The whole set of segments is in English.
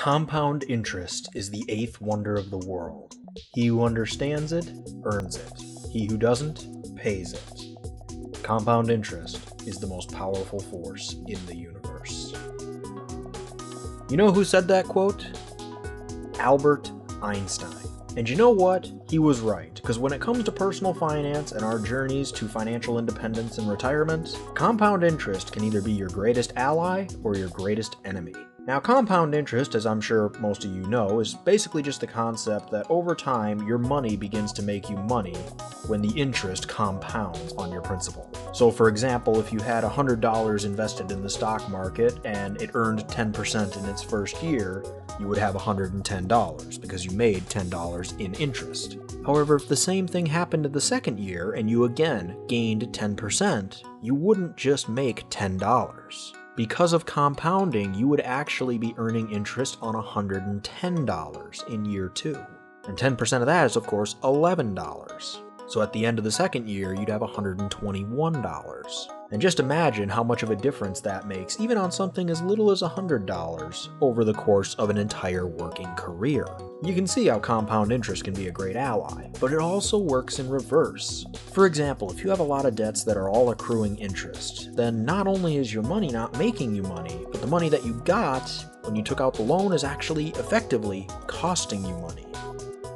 Compound interest is the eighth wonder of the world. He who understands it, earns it. He who doesn't, pays it. Compound interest is the most powerful force in the universe. You know who said that quote? Albert Einstein. And you know what? He was right, because when it comes to personal finance and our journeys to financial independence and retirement, compound interest can either be your greatest ally or your greatest enemy. Now, compound interest, as I'm sure most of you know, is basically just the concept that over time, your money begins to make you money when the interest compounds on your principal. So for example, if you had $100 invested in the stock market and it earned 10% in its first year, you would have $110 because you made $10 in interest. However, if the same thing happened in the second year and you again gained 10%, you wouldn't just make $10. Because of compounding, you would actually be earning interest on $110 in year 2. And 10% of that is, of course, $11. So at the end of the second year, you'd have $121. And just imagine how much of a difference that makes, even on something as little as $100, over the course of an entire working career. You can see how compound interest can be a great ally, but it also works in reverse. For example, if you have a lot of debts that are all accruing interest, then not only is your money not making you money, but the money that you got when you took out the loan is actually effectively costing you money.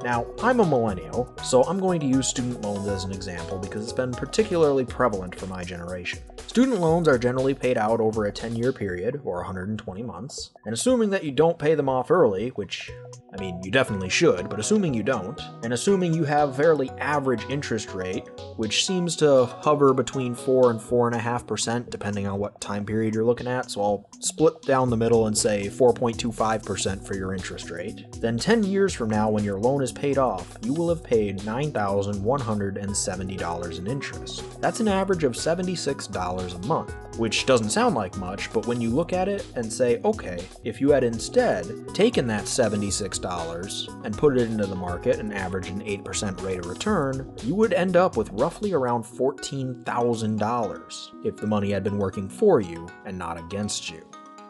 Now, I'm a millennial, so I'm going to use student loans as an example because it's been particularly prevalent for my generation. Student loans are generally paid out over a 10-year period, or 120 months, and assuming that you don't pay them off early, which, I mean, you definitely should, but assuming you don't, and assuming you have fairly average interest rate, which seems to hover between 4 and 4.5% depending on what time period you're looking at, so I'll split down the middle and say 4.25% for your interest rate, then 10 years from now when your loan is paid off, you will have paid $9,170 in interest. That's an average of $76 a month, which doesn't sound like much, but when you look at it and say, okay, if you had instead taken that $76 and put it into the market and averaged an 8% rate of return, you would end up with roughly around $14,000 if the money had been working for you and not against you.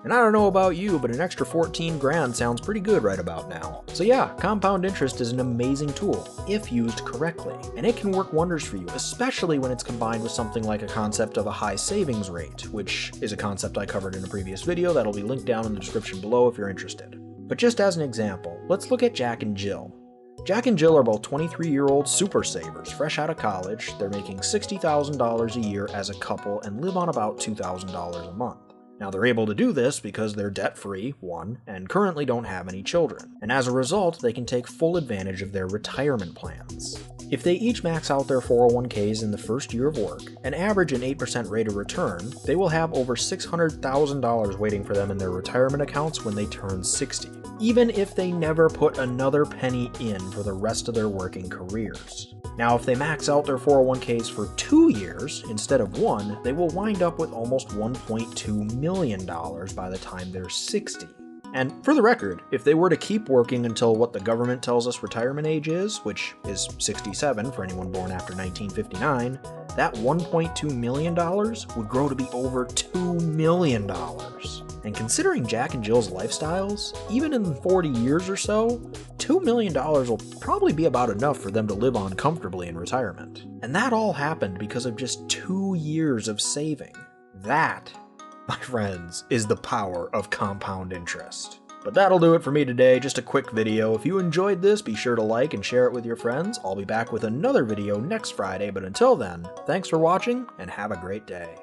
And I don't know about you, but an extra 14 grand sounds pretty good right about now. So yeah, compound interest is an amazing tool, if used correctly. And it can work wonders for you, especially when it's combined with something like a concept of a high savings rate, which is a concept I covered in a previous video that'll be linked down in the description below if you're interested. But just as an example, let's look at Jack and Jill. Jack and Jill are both 23-year-old super savers, fresh out of college. They're making $60,000 a year as a couple and live on about $2,000 a month. Now, they're able to do this because they're debt-free, one, and currently don't have any children. And as a result, they can take full advantage of their retirement plans. If they each max out their 401ks in the first year of work and average an 8% rate of return, they will have over $600,000 waiting for them in their retirement accounts when they turn 60, even if they never put another penny in for the rest of their working careers. Now, if they max out their 401ks for 2 years instead of 1, they will wind up with almost $1.2 million by the time they're 60. And for the record, if they were to keep working until what the government tells us retirement age is, which is 67 for anyone born after 1959, that $1.2 million would grow to be over $2 million. And considering Jack and Jill's lifestyles, even in 40 years or so, $2 million will probably be about enough for them to live on comfortably in retirement. And that all happened because of just 2 years of saving. That, my friends, is the power of compound interest. But that'll do it for me today, just a quick video. If you enjoyed this, be sure to like and share it with your friends. I'll be back with another video next Friday, but until then, thanks for watching and have a great day.